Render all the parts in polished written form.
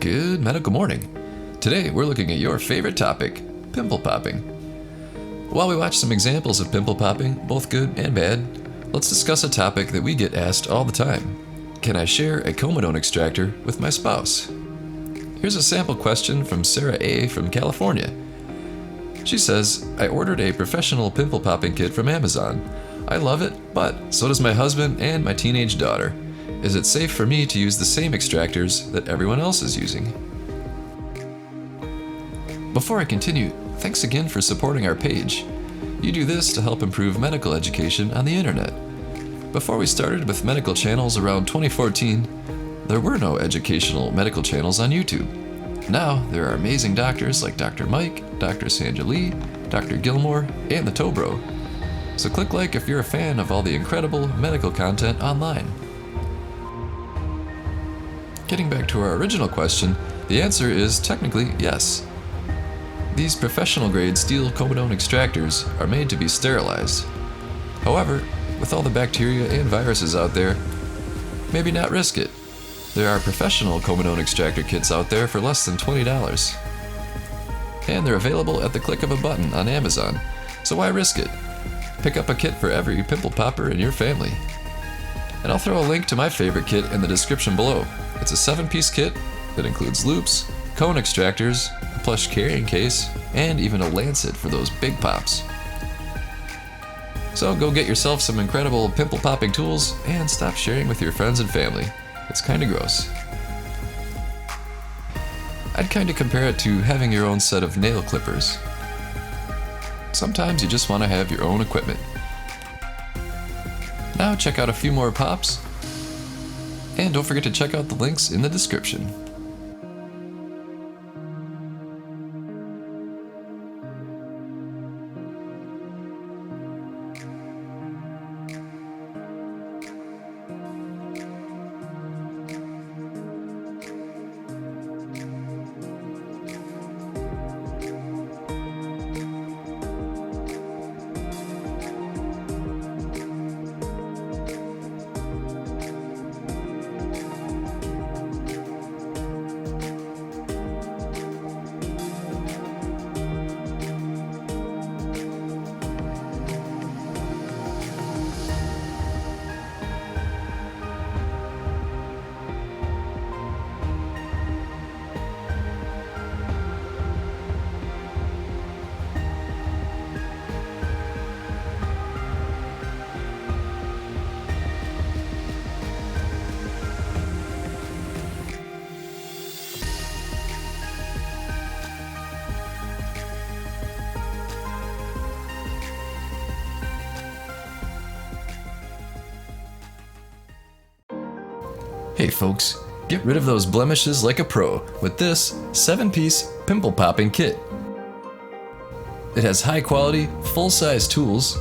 Good medical morning. Today we're looking at your favorite topic, pimple popping. While we watch some examples of pimple popping, both good and bad, let's discuss a topic that we get asked all the time. Can I share a Comedone extractor with my spouse? Here's a sample question from Sarah A. from California. She says, I ordered a professional pimple popping kit from Amazon. I love it, but so does my husband and my teenage daughter. Is it safe for me to use the same extractors that everyone else is using? Before I continue, thanks again for supporting our page. You do this to help improve medical education on the internet. Before we started with medical channels around 2014, there were no educational medical channels on YouTube. Now, there are amazing doctors like Dr. Mike, Dr. Sandra Lee, Dr. Gilmore, and the Tobro. So click like if you're a fan of all the incredible medical content online. Getting back to our original question, the answer is technically yes. These professional-grade steel Comedone extractors are made to be sterilized. However, with all the bacteria and viruses out there, maybe not risk it. There are professional Comedone extractor kits out there for less than $20. And they're available at the click of a button on Amazon, so why risk it? Pick up a kit for every pimple popper in your family. And I'll throw a link to my favorite kit in the description below. It's a 7-piece kit that includes loops, cone extractors, a plush carrying case, and even a lancet for those big pops. So go get yourself some incredible pimple popping tools and stop sharing with your friends and family. It's kinda gross. I'd kinda compare it to having your own set of nail clippers. Sometimes you just want to have your own equipment. Now check out a few more pops, and don't forget to check out the links in the description. Hey folks, get rid of those blemishes like a pro with this 7-piece pimple popping kit. It has high quality, full-size tools,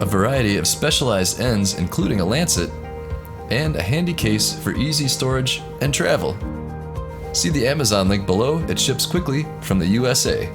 a variety of specialized ends including a lancet, and a handy case for easy storage and travel. See the Amazon link below, it ships quickly from the USA.